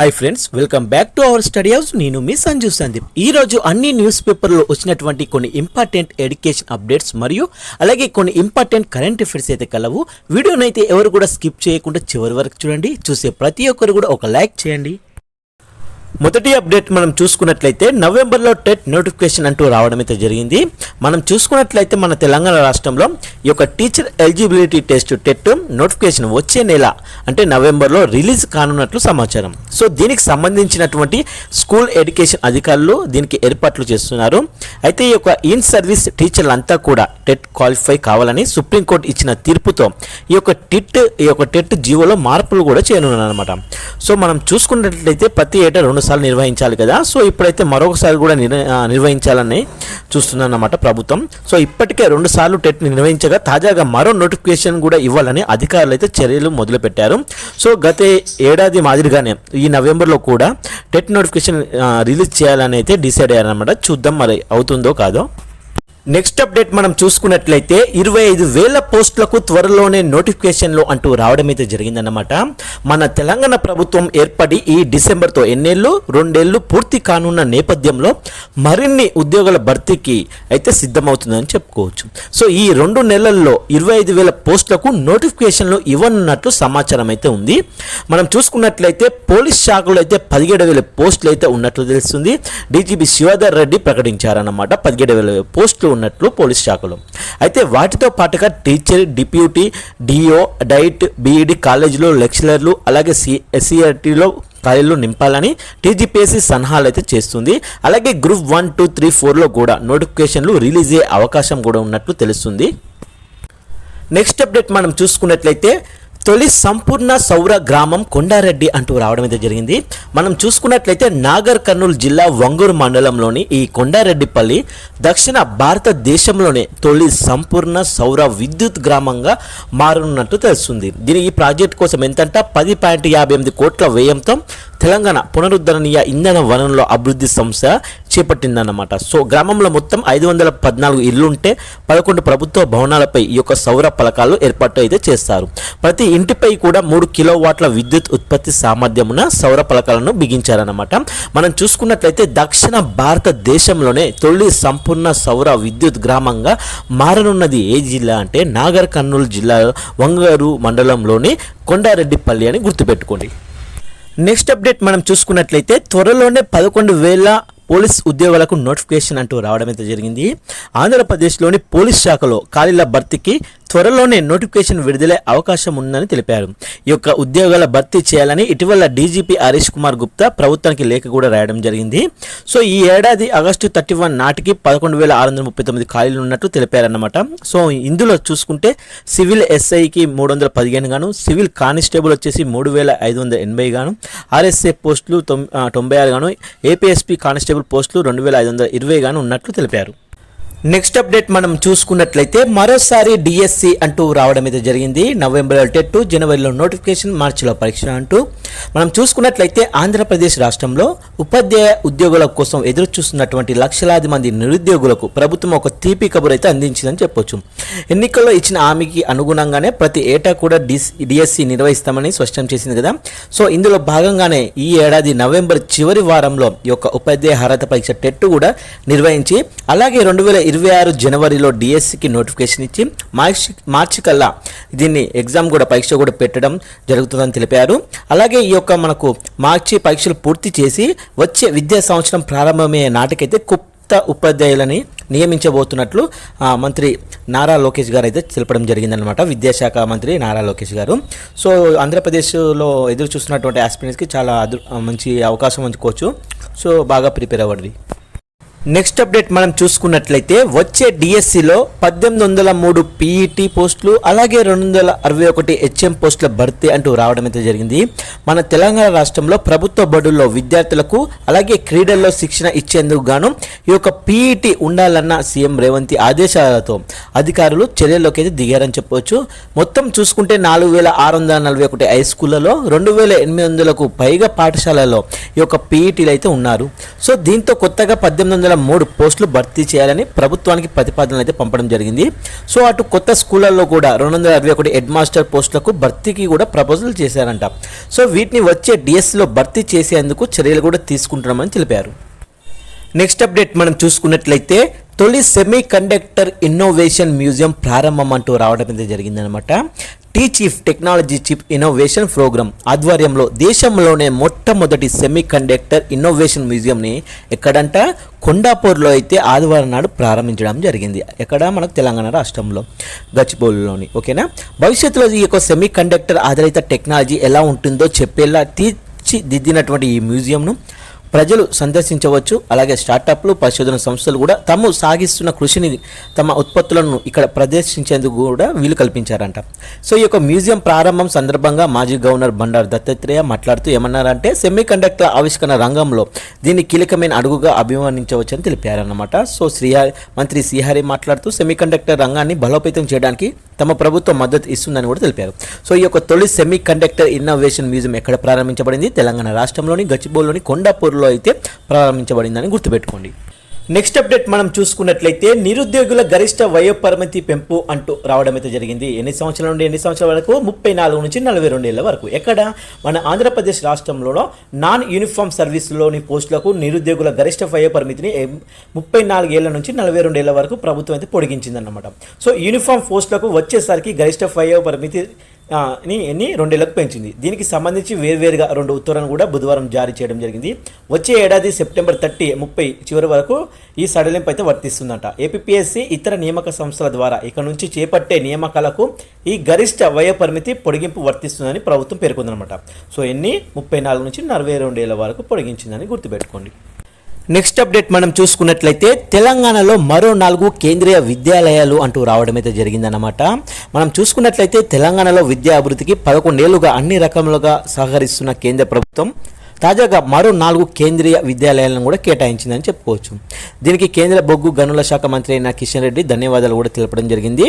Hi friends, welcome back to our study house. నేను మీ సంజు సందీప్. ఈరోజు అన్ని న్యూస్ పేపర్లో వచ్చినటువంటి కొన్ని ఇంపార్టెంట్ ఎడ్యుకేషన్ అప్డేట్స్ మరియు అలాగే కొన్ని ఇంపార్టెంట్ కరెంట్ అఫైర్స్ అయితే కలవు. వీడియోనైతే ఎవరు కూడా స్కిప్ చేయకుండా చివరి వరకు చూడండి. చూసే ప్రతి ఒక్కరు కూడా ఒక లైక్ చేయండి. మొదటి అప్డేట్ మనం చూసుకున్నట్లయితే నవంబర్లో టెట్ నోటిఫికేషన్ అంటూ రావడం అయితే జరిగింది. మనం చూసుకున్నట్లయితే మన తెలంగాణ రాష్ట్రంలో ఈ యొక్క teacher eligibility test TET notification వచ్చే నెల అంటే నవంబర్లో రిలీజ్ కానున్నట్లు సమాచారం. సో దీనికి సంబంధించినటువంటి స్కూల్ ఎడ్యుకేషన్ అధికారులు దీనికి ఏర్పాట్లు చేస్తున్నారు. అయితే ఈ యొక్క ఇన్ సర్వీస్ టీచర్లంతా కూడా టెట్ క్వాలిఫై కావాలని సుప్రీంకోర్టు ఇచ్చిన తీర్పుతో ఈ యొక్క టెట్ జీవోలో మార్పులు కూడా చేయనున్నారన్నమాట. సో మనం చూసుకున్నట్లయితే ప్రతి ఏటా 2 సార్లు నిర్వహించాలి కదా. సో ఇప్పుడైతే మరొకసారి కూడా నిర్వహించాలని చూస్తుందన్నమాట ప్రభుత్వం. సో ఇప్పటికే 2 సార్లు టెట్ నిర్వహించగా తాజాగా మరో నోటిఫికేషన్ కూడా ఇవ్వాలని అధికారులు అయితే చర్యలు మొదలుపెట్టారు. సో గత ఏడాది మాదిరిగానే ఈ నవంబర్లో కూడా టెట్ నోటిఫికేషన్ రిలీజ్ చేయాలని అయితే డిసైడ్ అయ్యారన్నమాట. చూద్దాం మరి అవుతుందో కాదో. నెక్స్ట్ అప్డేట్ మనం చూసుకున్నట్లయితే 25,000 పోస్టులకు త్వరలోనే నోటిఫికేషన్లు అంటూ రావడం అయితే జరిగిందన్నమాట. మన తెలంగాణ ప్రభుత్వం ఏర్పడి ఈ డిసెంబర్తో 2 ఏళ్ళు పూర్తి కానున్న నేపథ్యంలో మరిన్ని ఉద్యోగాల భర్తీకి అయితే సిద్ధమవుతుందని చెప్పుకోవచ్చు. సో ఈ 2 నెలల్లో 25,000 పోస్టులకు నోటిఫికేషన్లు ఇవ్వనున్నట్లు సమాచారం అయితే ఉంది. మనం చూసుకున్నట్లయితే పోలీస్ శాఖలో అయితే 17,000 పోస్టులు అయితే ఉన్నట్లు తెలుస్తుంది. డీజీపీ శివధర్ రెడ్డి ప్రకటించారన్నమాట 17,000 పోస్టులు ఉన్నట్లు పోలీస్ శాఖలో. అయితే వాటితో పాటుగా teacher, deputy, DO, DIET, BEd కాలేజీలో లెక్చరర్లు అలాగే ఎస్సీఆర్టీలో ఖాళీలు నింపాలని టీజీపీఎస్సీ సలహాలు అయితే చేస్తుంది. అలాగే గ్రూప్ 1, 2, 3, 4లో కూడా నోటిఫికేషన్లు రిలీజ్ అయ్యే అవకాశం కూడా ఉన్నట్లు తెలుస్తుంది. నెక్స్ట్ అప్డేట్ మనం చూసుకున్నట్లయితే తొలి సంపూర్ణ సౌర గ్రామం కొండారెడ్డి అంటూ రావడం అయితే జరిగింది. మనం చూసుకున్నట్లయితే నాగర్ కర్నూలు జిల్లా వంగూరు మండలంలోని ఈ కొండారెడ్డిపల్లి దక్షిణ భారతదేశంలోనే తొలి సంపూర్ణ సౌర విద్యుత్ గ్రామంగా మారనున్నట్టు తెలుస్తుంది. ఈ ప్రాజెక్ట్ కోసం ఎంతంట 10.58 కోట్ల వ్యయంతో తెలంగాణ పునరుద్ధరణీయ ఇంధన వనరుల అభివృద్ధి సంస్థ చేపట్టిందన్నమాట. సో గ్రామంలో మొత్తం 514 ఇళ్లుంటే 11 ప్రభుత్వ భవనాలపై ఈ యొక్క సౌర పలకాలు ఏర్పాటు అయితే చేస్తారు. ప్రతి ఇంటిపై కూడా 3 కిలోవాట్ల విద్యుత్ ఉత్పత్తి సామర్థ్యమున సౌర పలకాలను బిగించారన్నమాట. మనం చూసుకున్నట్లయితే దక్షిణ భారతదేశంలోనే తొలి సంపూర్ణ సౌర విద్యుత్ గ్రామంగా మారనున్నది ఏ జిల్లా అంటే నాగర్ కర్నూలు జిల్లా వంగూరు మండలంలోని కొండారెడ్డిపల్లి అని గుర్తుపెట్టుకోండి. నెక్స్ట్ అప్డేట్ మనం చూసుకున్నట్లయితే త్వరలోనే 11,000 పోలీస్ ఉద్యోగాలకు నోటిఫికేషన్ అంటూ రావడం అయితే జరిగింది. ఆంధ్రప్రదేశ్లోని పోలీస్ శాఖలో ఖాళీల భర్తీకి త్వరలోనే నోటిఫికేషన్ విడుదలే అవకాశం ఉందని తెలిపారు. ఈ యొక్క ఉద్యోగాల భర్తీ చేయాలని ఇటీవల డీజీపీ హరీష్ కుమార్ గుప్తా ప్రభుత్వానికి లేఖ కూడా రాయడం జరిగింది. సో ఈ ఏడాది ఆగస్టు 31 నాటికి 11,639 ఖాళీలు ఉన్నట్టు తెలిపారన్నమాట. సో ఇందులో చూసుకుంటే సివిల్ ఎస్ఐకి 315 గాను, సివిల్ కానిస్టేబుల్ వచ్చేసి 3,580 గాను, ఆర్ఎస్ఏ పోస్టులు 96 గాను, ఏపీఎస్పీ కానిస్టేబుల్ పోస్టులు 2,520 గాను ఉన్నట్లు తెలిపారు. నెక్స్ట్ అప్డేట్ మనం చూసుకున్నట్లయితే మరోసారి డిఎస్సి అంటూ రావడం అయితే జరిగింది. నవంబర్లో టెట్, జనవరిలో నోటిఫికేషన్, మార్చిలో పరీక్ష అంటూ మనం చూసుకున్నట్లయితే ఆంధ్రప్రదేశ్ రాష్ట్రంలో ఉపాధ్యాయ ఉద్యోగుల కోసం ఎదురు చూస్తున్నటువంటి లక్షలాది మంది నిరుద్యోగులకు ప్రభుత్వం ఒక తీపి కబురు అయితే అందించిందని చెప్పొచ్చు. ఎన్నికల్లో ఇచ్చిన హామీకి అనుగుణంగానే ప్రతి ఏటా కూడా డిఎస్సి నిర్వహిస్తామని స్పష్టం చేసింది కదా. సో ఇందులో భాగంగానే ఈ ఏడాది నవంబర్ చివరి వారంలో ఈ యొక్క ఉపాధ్యాయ అర్హత పరీక్ష టెట్ కూడా నిర్వహించి అలాగే 2026 జనవరిలో డిఎస్సికి నోటిఫికేషన్ ఇచ్చి మార్చి కల్లా దీన్ని ఎగ్జామ్ కూడా పరీక్ష కూడా పెట్టడం జరుగుతుందని తెలిపారు. అలాగే ఈ యొక్క మనకు మార్చి పరీక్షలు పూర్తి చేసి వచ్చే విద్యా సంవత్సరం ప్రారంభమయ్యే నాటికైతే కొత్త ఉపాధ్యాయులని నియమించబోతున్నట్లు మంత్రి నారా లోకేష్ గారు అయితే తెలపడం జరిగిందనమాట. విద్యాశాఖ మంత్రి నారా లోకేష్ గారు. సో ఆంధ్రప్రదేశ్లో ఎదురు చూస్తున్నటువంటి ఆస్పిరెంట్స్కి చాలా మంచి అవకాశం అనుకోవచ్చు. సో బాగా ప్రిపేర్ అవ్వండి. నెక్స్ట్ అప్డేట్ మనం చూసుకున్నట్లయితే వచ్చే డిఎస్సిలో 1,803 పీఈటీ పోస్టులు అలాగే 261 హెచ్ఎం పోస్టుల భర్తీ అంటూ రావడం అయితే జరిగింది. మన తెలంగాణ రాష్ట్రంలో ప్రభుత్వ బడుల్లో విద్యార్థులకు అలాగే క్రీడల్లో శిక్షణ ఇచ్చేందుకు గాను ఈ యొక్క పీఈటీ ఉండాలన్న సీఎం రేవంత్ ఆదేశాలతో అధికారులు చర్యల్లోకి అయితే దిగారని చెప్పవచ్చు. మొత్తం చూసుకుంటే 4,641 హై స్కూళ్లలో 2,800కు పైగా పాఠశాలలో ఈ యొక్క పీఈటీలు అయితే ఉన్నారు. సో దీంతో కొత్తగా 1,800 303 పోస్టులు భర్తీ చేయాలని ప్రభుత్వానికి ప్రతిపాదనలు అయితే పంపడం జరిగింది. సో అటు కొత్త స్కూళ్ళల్లో కూడా 261 హెడ్ మాస్టర్ పోస్టులకు భర్తీకి కూడా ప్రపోజల్ చేశారంట. సో వీటిని వచ్చే డిఎస్సిలో భర్తీ చేసేందుకు చర్యలు కూడా తీసుకుంటున్నామని తెలిపారు. నెక్స్ట్ అప్డేట్ మనం చూసుకున్నట్లయితే తొలి సెమీ కండక్టర్ ఇన్నోవేషన్ మ్యూజియం ప్రారంభం అంటూ రావడం అయితే జరిగిందనమాట. టీచీఫ్ టెక్నాలజీ చిప్ ఇన్నోవేషన్ ప్రోగ్రామ్ ఆధ్వర్యంలో దేశంలోనే మొట్టమొదటి సెమీ కండక్టర్ ఇన్నోవేషన్ మ్యూజియంని ఎక్కడంట కొండాపూర్లో అయితే ఆదివారం నాడు ప్రారంభించడం జరిగింది. ఎక్కడ మనకు తెలంగాణ రాష్ట్రంలో గచ్చిబౌలిలోని. ఓకేనా, భవిష్యత్తులో ఈ యొక్క సెమీ కండక్టర్ ఆధారిత టెక్నాలజీ ఎలా ఉంటుందో చెప్పేలా తీర్చిదిద్దినటువంటి ఈ మ్యూజియంను ప్రజలు సందర్శించవచ్చు. అలాగే స్టార్టప్లు, పరిశోధన సంస్థలు కూడా తాము సాగిస్తున్న కృషిని, తమ ఉత్పత్తులను ఇక్కడ ప్రదర్శించేందుకు కూడా వీలు కల్పించారంట. సో ఈ యొక్క మ్యూజియం ప్రారంభం సందర్భంగా మాజీ గవర్నర్ బండారు దత్తాత్రేయ మాట్లాడుతూ ఏమన్నారంటే, సెమీ కండక్టర్ ఆవిష్కరణ రంగంలో దీన్ని కీలకమైన అడుగుగా అభివర్ణించవచ్చని తెలిపారన్నమాట. సో మంత్రి శ్రీహరి మాట్లాడుతూ సెమీ కండక్టర్ రంగాన్ని బలోపేతం చేయడానికి తమ ప్రభుత్వం మద్దతు ఇస్తుందని కూడా తెలిపారు. సో ఈ యొక్క తొలి సెమీ కండక్టర్ ఇన్నోవేషన్ మ్యూజియం ఎక్కడ ప్రారంభించబడింది? తెలంగాణ రాష్ట్రంలోని గచ్చిబౌలిలోని కొండాపూర్లో అయితే ప్రారంభించబడిందని గుర్తుపెట్టుకోండి. నెక్స్ట్ అప్డేట్ మనం చూసుకున్నట్లయితే నిరుద్యోగుల గరిష్ట వయోపరిమితి పెంపు అంటూ రావడం అయితే జరిగింది. ఎన్ని సంవత్సరాల నుండి ఎన్ని సంవత్సరాల వరకు? 34 నుంచి 42 ఏళ్ల వరకు. ఎక్కడ? మన ఆంధ్రప్రదేశ్ రాష్ట్రంలో నాన్ యూనిఫామ్ సర్వీసులోని పోస్టులకు నిరుద్యోగుల గరిష్ట వయోపరిమితిని 34 ఏళ్ల నుంచి 42 ఏళ్ల వరకు ప్రభుత్వం అయితే పొడిగించిందన్నమాట. సో యూనిఫామ్ పోస్టులకు వచ్చేసరికి గరిష్ట వయోపరిమితి 2 ఏళ్లకు పెంచింది. దీనికి సంబంధించి వేర్వేరుగా 2 ఉత్తర్వులను కూడా బుధవారం జారీ చేయడం జరిగింది. వచ్చే ఏడాది సెప్టెంబర్ 30 చివరి వరకు ఈ సడలింపు అయితే వర్తిస్తుందంట. ఏపీఎస్సీ ఇతర నియామక సంస్థల ద్వారా ఇక నుంచి చేపట్టే నియామకాలకు ఈ గరిష్ట వయోపరిమితి పొడిగింపు వర్తిస్తుందని ప్రభుత్వం పేర్కొందనమాట. సో 34 నుంచి 42 ఏళ్ల వరకు పొడిగించిందని గుర్తుపెట్టుకోండి. నెక్స్ట్ అప్డేట్ మనం చూసుకున్నట్లయితే తెలంగాణలో మరో 4 కేంద్రీయ విద్యాలయాలు అంటూ రావడం అయితే జరిగిందన్నమాట. మనం చూసుకున్నట్లయితే తెలంగాణలో విద్యా అభివృద్ధికి 11 ఏళ్లుగా అన్ని రకములుగా సహకరిస్తున్న కేంద్ర ప్రభుత్వం తాజాగా మరో 4 కేంద్రీయ విద్యాలయాలను కూడా కేటాయించిందని చెప్పుకోవచ్చు. దీనికి కేంద్ర బొగ్గు గనుల శాఖ మంత్రి అయిన కిషన్ రెడ్డి ధన్యవాదాలు కూడా తెలపడం జరిగింది.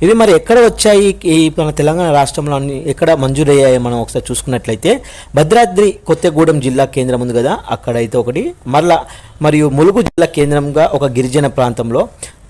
ఇవి మరి ఎక్కడ వచ్చాయి? ఈ మన తెలంగాణ రాష్ట్రంలో ఎక్కడ మంజూరయ్యాయి మనం ఒకసారి చూసుకున్నట్లయితే భద్రాద్రి కొత్తగూడెం జిల్లా కేంద్రం ఉంది కదా, అక్కడైతే ఒకటి, మరియు ములుగు జిల్లా కేంద్రంగా ఒక గిరిజన ప్రాంతంలో,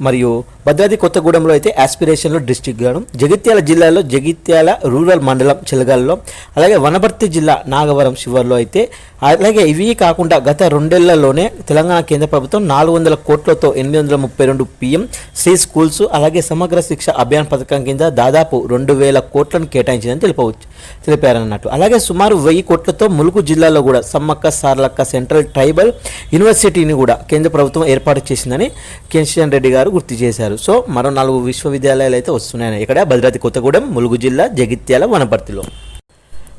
మరియు భద్రాద్రి కొత్తగూడెంలో అయితే ఆస్పిరేషన్లో డిస్ట్రిక్ట్ గాను, జగిత్యాల జిల్లాలో జగిత్యాల రూరల్ మండలం చెలగాల్లో, అలాగే వనపర్తి జిల్లా నాగవరం శివర్లో అయితే, అలాగే ఇవి కాకుండా గత 2 ఏళ్లలోనే తెలంగాణ కేంద్ర ప్రభుత్వం 400 కోట్లతో 832 PM శ్రీ స్కూల్స్, అలాగే సమగ్ర శిక్ష అభియాన్ పథకం కింద దాదాపు 2000 కోట్లను కేటాయించిందని తెలిపారన్నట్టు. అలాగే సుమారు 1000 కోట్లతో ములుగు జిల్లాలో కూడా సమ్మక్క సారలక్క సెంట్రల్ ట్రైబల్ యూనివర్సిటీని కూడా కేంద్ర ప్రభుత్వం ఏర్పాటు చేసిందని కిషన్ రెడ్డి గారు గుర్తు చేశారు. సో మరో 4 విశ్వవిద్యాలయాలు అయితే వస్తున్నాయి ఇక్కడ భద్రాద్రి కొత్తగూడెం, ములుగు జిల్లా, జగిత్యాల, వనపర్తిలో.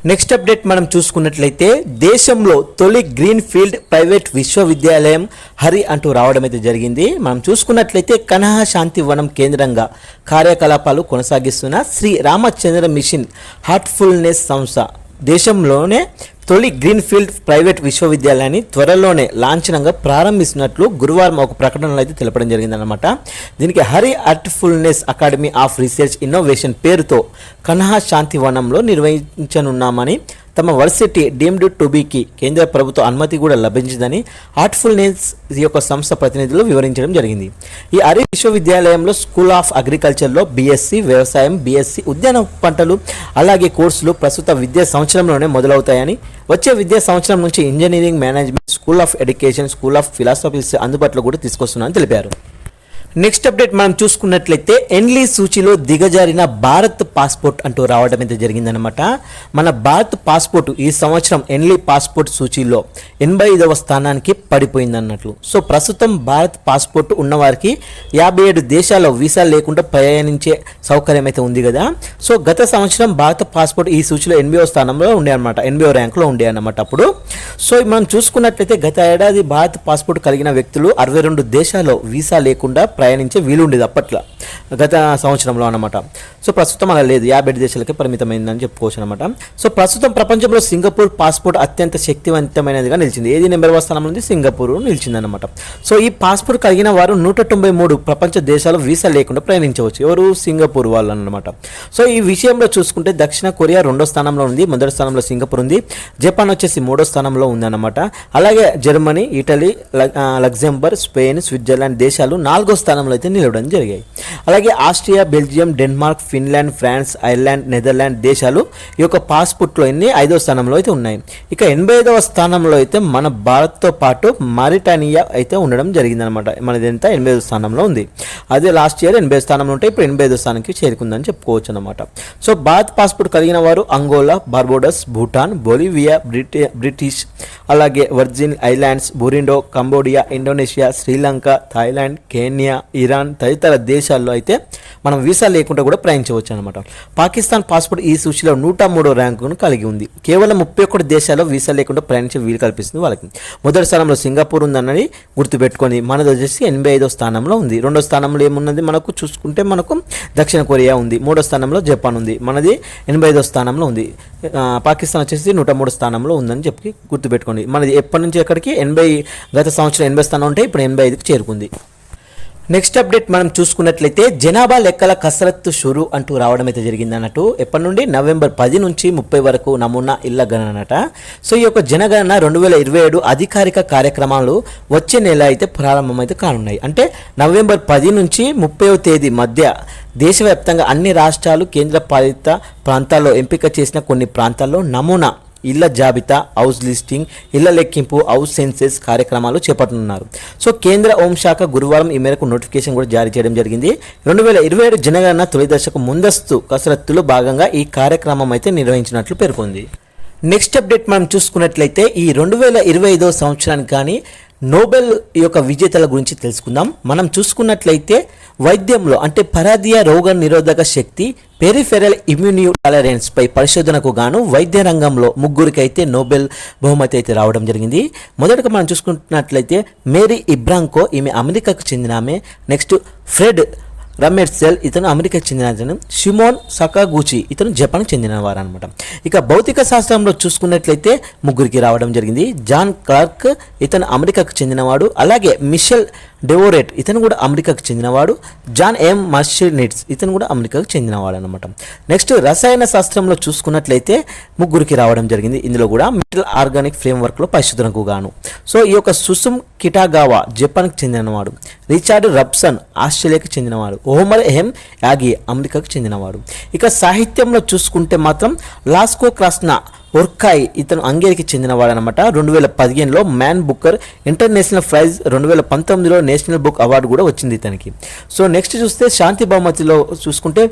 నెక్స్ట్ అప్డేట్ మనం చూసుకున్నట్లయితే దేశంలో తొలి గ్రీన్ ఫీల్డ్ ప్రైవేట్ విశ్వవిద్యాలయం హరి అంటూ రావడం అయితే జరిగింది. మనం చూసుకున్నట్లయితే కనహ శాంతి వనం కేంద్రంగా కార్యకలాపాలు కొనసాగిస్తున్న శ్రీ రామచంద్ర మిషన్ హార్ట్ఫుల్నెస్ సంస్థ దేశంలోనే తొలి గ్రీన్ఫీల్డ్ ప్రైవేట్ విశ్వవిద్యాలయాన్ని త్వరలోనే లాంఛనంగా ప్రారంభిస్తున్నట్లు గురువారం ఒక ప్రకటనలో అయితే తెలపడం జరిగిందనమాట. దీనికి Hari Heartfulness academy of research innovation పేరుతో కన్హా శాంతివనంలో నిర్వహించనున్నామని, తమ వర్సిటీ డీమ్డ్ టు బీకి కేంద్ర ప్రభుత్వ అనుమతి కూడా లభించిందని హార్ట్ఫుల్నెస్ యొక్క సంస్థ ప్రతినిధులు వివరించడం జరిగింది. ఈ హరి విశ్వవిద్యాలయంలో స్కూల్ ఆఫ్ అగ్రికల్చర్లో బీఎస్సీ వ్యవసాయం, బీఎస్సీ ఉద్యాన పంటలు అలాగే కోర్సులు ప్రస్తుత విద్యా సంవత్సరంలోనే మొదలవుతాయని, వచ్చే విద్యా సంవత్సరం నుంచి engineering management, school of education, school of philosophies అందుబాటులో కూడా తీసుకొస్తున్నామని తెలిపారు. నెక్స్ట్ అప్డేట్ మనం చూసుకున్నట్లయితే ఎన్లీ సూచీలో దిగజారిన భారత్ పాస్పోర్ట్ అంటూ రావడం అయితే జరిగిందనమాట. మన భారత్ పాస్పోర్ట్ ఈ సంవత్సరం ఎన్లీ పాస్పోర్ట్ సూచీలో 85వ స్థానానికి పడిపోయిందన్నట్లు. సో ప్రస్తుతం భారత్ పాస్పోర్ట్ ఉన్నవారికి 57 దేశాల్లో వీసా లేకుండా ప్రయాణించే సౌకర్యం అయితే ఉంది కదా. సో గత సంవత్సరం భారత పాస్పోర్ట్ ఈ సూచీలో 80వ స్థానంలో ఉండే అనమాట, 80వ ర్యాంకులో ఉండే అన్నమాట అప్పుడు. సో మనం చూసుకున్నట్లయితే గత ఏడాది భారత్ పాస్పోర్ట్ కలిగిన వ్యక్తులు 62 దేశాల్లో వీసా లేకుండా ప్రయాణించే వీలు ఉండేది అప్పట్లో, గత సంవత్సరంలో అనమాట. సో ప్రస్తుతం అలా లేదు, 57 దేశాలకే పరిమితమైందని చెప్పుకోవచ్చు అనమాట. సో ప్రస్తుతం ప్రపంచంలో సింగపూర్ పాస్పోర్ట్ అత్యంత శక్తివంతమైనదిగా నిలిచింది. ఏది నెంబర్ స్థానంలో ఉంది? సింగపూర్ నిలిచిందనమాట. సో ఈ పాస్పోర్ట్ కలిగిన వారు 193 ప్రపంచ దేశాలు వీసా లేకుండా ప్రయాణించవచ్చు. ఎవరు? సింగపూర్ వాళ్ళు అనమాట. సో ఈ విషయంలో చూసుకుంటే దక్షిణ కొరియా 2వ స్థానంలో ఉంది, మొదటి స్థానంలో సింగపూర్ ఉంది, జపాన్ వచ్చేసి 3వ స్థానంలో ఉందన్నమాట. అలాగే Germany, Italy, Luxembourg, Spain, Switzerland దేశాలు 4వ స్థానంలో అయితే నిలవడం జరిగాయి. అలాగే Austria, Belgium, Denmark, Finland, France, Ireland, Netherland దేశాలు ఈ యొక్క పాస్పోర్ట్లో 5వ స్థానంలో అయితే ఉన్నాయి. ఇక 85వ స్థానంలో అయితే మన భారత్తో పాటు మారిటానియా అయితే ఉండడం జరిగిందనమాట. మనది ఎంత 85వ స్థానంలో ఉంది. అదే లాస్ట్ ఇయర్ 80వ స్థానంలో ఉంటే ఇప్పుడు 85వ స్థానానికి చేరుకుందని చెప్పుకోవచ్చు అనమాట. సో భారత్ పాస్పోర్ట్ కలిగిన వారు Angola, Barbados, Bhutan, Bolivia, British, అలాగే Virgin Islands, Burundi, Cambodia, Indonesia, Sri Lanka, Thailand, Kenya, Iran తదితర దేశాల్లో అయితే మనం వీసా లేకుండా కూడా ప్రయాణించవచ్చు అనమాట. పాకిస్తాన్ పాస్పోర్ట్ ఈ సూచీలో 103వ ర్యాంకును కలిగి ఉంది. కేవలం 31 దేశాల్లో వీసా లేకుండా ప్రయాణించే వీలు కల్పిస్తుంది వాళ్ళకి. మొదటి స్థానంలో సింగపూర్ ఉందన్నది గుర్తుపెట్టుకొని మనది వచ్చేసి 85వ స్థానంలో ఉంది. 2వ స్థానంలో ఏమున్నది మనకు చూసుకుంటే మనకు దక్షిణ కొరియా ఉంది. 3వ స్థానంలో జపాన్ ఉంది. మనది 85వ స్థానంలో ఉంది. పాకిస్తాన్ వచ్చేసి 103 స్థానంలో ఉందని చెప్పి గుర్తుపెట్టుకోండి. మనది ఎప్పటి నుంచి ఎక్కడికి గత సంవత్సరం 80 స్థానం ఉంటే ఇప్పుడు 85కి చేరుకుంది. నెక్స్ట్ అప్డేట్ మనం చూసుకున్నట్లయితే జనాభా లెక్కల కసరత్తు షురు అంటూ రావడం అయితే జరిగింది అన్నట్టు. ఎప్పటి నుండి నవంబర్ 10 నుంచి 30 వరకు నమూనా ఇళ్ల గణనట. సో ఈ యొక్క జనగణన 2027 అధికారిక కార్యక్రమాలు వచ్చే నెల అయితే ప్రారంభమైతే కానున్నాయి. అంటే నవంబర్ 10 నుంచి 30వ తేదీ మధ్య దేశవ్యాప్తంగా అన్ని రాష్ట్రాలు, కేంద్ర పాలిత ప్రాంతాల్లో ఎంపిక చేసిన కొన్ని ప్రాంతాల్లో నమూనా ఇళ్ల జాబితా, హౌస్ లిస్టింగ్, ఇళ్ల లెక్కింపు, హౌస్ సెన్సెస్ కార్యక్రమాలు చేపట్టనున్నారు. సో కేంద్ర హోంశాఖ గురువారం ఈ మేరకు నోటిఫికేషన్ కూడా జారీ చేయడం జరిగింది. 2027 జనగణన తొలి దశకు ముందస్తు కసరత్తులో భాగంగా ఈ కార్యక్రమం అయితే నిర్వహించినట్లు పేర్కొంది. నెక్స్ట్ అప్డేట్ మనం చూసుకున్నట్లయితే ఈ 2025 సంవత్సరానికి కానీ నోబెల్ యొక్క విజేతల గురించి తెలుసుకుందాం. మనం చూసుకున్నట్లయితే వైద్యంలో అంటే పరాదీయ రోగ నిరోధక శక్తి, పెరిఫెరల్ ఇమ్యూనియో టాలరెన్స్ పై పరిశోధనకు గాను వైద్య రంగంలో 3 అయితే నోబెల్ బహుమతి అయితే రావడం జరిగింది. మొదటగా మనం చూసుకున్నట్లయితే మేరీ ఇబ్రాంకో, ఈమె అమెరికాకు చెందిన ఆమె. నెక్స్ట్ ఫ్రెడ్ రమెట్సెల్, ఇతను అమెరికాకు చెందిన అతను. షిమోన్ సకాగుచి, ఇతను జపాన్కి చెందినవారు అనమాట. ఇక భౌతిక శాస్త్రంలో చూసుకున్నట్లయితే 3 రావడం జరిగింది. జాన్ క్లార్క్, ఇతను అమెరికాకు చెందినవాడు. అలాగే మిషెల్ డెవోరెట్, ఇతను కూడా అమెరికాకు చెందినవాడు. జాన్ ఎం మార్షినిట్స్, ఇతను కూడా అమెరికాకు చెందినవాడు అనమాట. నెక్స్ట్ రసాయన శాస్త్రంలో చూసుకున్నట్లయితే 3 రావడం జరిగింది. ఇందులో కూడా మెటల్ ఆర్గానిక్ ఫ్రేమ్వర్క్లో పరిశోధనకు గాను. సో ఈ యొక్క సుసుమ్ కిటాగావా జపాన్కి చెందినవాడు. రిచార్డ్ రబ్సన్ ఆస్ట్రేలియాకి చెందినవాడు. ఓమర్ హెమ్ యాగి అమెరికాకు చెందినవాడు. ఇక సాహిత్యంలో చూసుకుంటే మాత్రం లాస్కో క్రాస్నా ఒర్కాయ్, ఇతను హంగేరీకి చెందినవాడు అనమాట. 2015లో మ్యాన్ బుక్కర్ ఇంటర్నేషనల్ ప్రైజ్, 2019లో నేషనల్ బుక్ అవార్డు కూడా వచ్చింది ఇతనికి. సో నెక్స్ట్ చూస్తే శాంతి బహుమతిలో చూసుకుంటే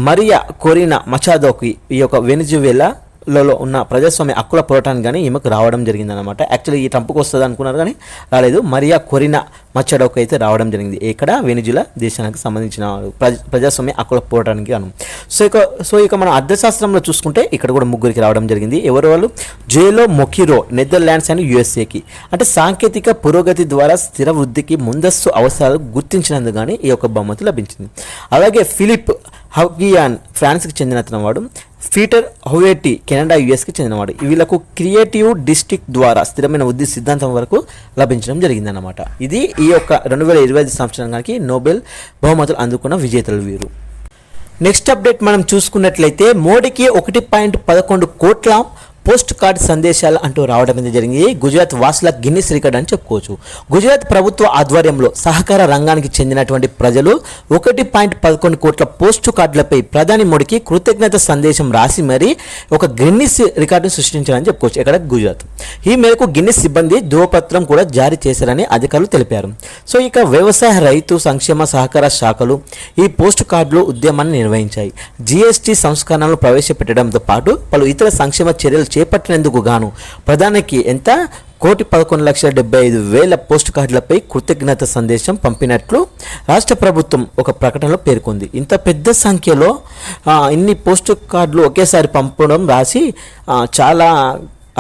మరియా కొరీనా మచాదోకి, ఈ యొక్క వెనిజువేలాలో ఉన్న ప్రజాస్వామ్య హక్కుల పోరాటానికి కానీ ఈమెకు రావడం జరిగిందనమాట. యాక్చువల్లీ ఈ ట్రంప్కి వస్తుంది అనుకున్నారు కానీ రాలేదు. మరియా కొరీనా మచాడోకి అయితే రావడం జరిగింది. ఇక్కడ వెనిజులా దేశానికి సంబంధించిన ప్రజాస్వామ్య హక్కుల పోరాటానికి గాను. సో ఇక మనం అర్థశాస్త్రంలో చూసుకుంటే ఇక్కడ కూడా 3 రావడం జరిగింది. ఎవరు వాళ్ళు? జోయెలో మొకిరో, నెదర్లాండ్స్ అండ్ యుఎస్ఏకి. అంటే సాంకేతిక పురోగతి ద్వారా స్థిర వృద్ధికి ముందస్తు అవసరాలు గుర్తించినందుకు కానీ ఈ యొక్క బహుమతి లభించింది. అలాగే ఫిలిప్ హౌగియాన్ ఫ్రాన్స్కి చెందిన వాడు. పీటర్ హోవెటీ కెనడా, యుఎస్కి చెందినవాడు. వీళ్ళకు క్రియేటివ్ డిస్ట్రిక్ట్ ద్వారా స్థిరమైన వృద్ధి సిద్ధాంతం వరకు లభించడం జరిగిందన్నమాట. ఇది ఈ యొక్క 2025 సంవత్సరానికి నోబెల్ బహుమతులు అందుకున్న విజేతలు వీరు. నెక్స్ట్ అప్డేట్ మనం చూసుకున్నట్లయితే మోడీకి 1.11 కోట్ల పోస్ట్ కార్డ్ సందేశాలు అంటూ రావడం అనేది జరిగింది. గుజరాత్ వాసుల గిన్నిస్ రికార్డ్ అని చెప్పుకోవచ్చు. గుజరాత్ ప్రభుత్వ ఆధ్వర్యంలో సహకార రంగానికి చెందినటువంటి ప్రజలు 1.11 కోట్ల పోస్ట్ కార్డులపై ప్రధాని మోడీకి కృతజ్ఞత సందేశం రాసి మరీ ఒక గిన్నిస్ రికార్డును సృష్టించారని చెప్పుకోవచ్చు. ఇక్కడ గుజరాత్ ఈ మేరకు గిన్నిస్ సిబ్బంది ధృవపత్రం కూడా జారీ చేశారని అధికారులు తెలిపారు. సో ఇక వ్యవసాయ, రైతు సంక్షేమ సహకార శాఖలు ఈ పోస్ట్ కార్డులు ఉద్యమాన్ని నిర్వహించాయి. జీఎస్టీ సంస్కరణలు ప్రవేశపెట్టడంతో పాటు పలు ఇతర సంక్షేమ చర్యలు చేపట్టినందుకు గాను ప్రధానికి ఎంత 1,11,75,000 పోస్ట్ కార్డులపై కృతజ్ఞత సందేశం పంపినట్లు రాష్ట్ర ప్రభుత్వం ఒక ప్రకటనలో పేర్కొంది. ఇంత పెద్ద సంఖ్యలో ఇన్ని పోస్ట్ కార్డులు ఒకేసారి పంపడం రాసి చాలా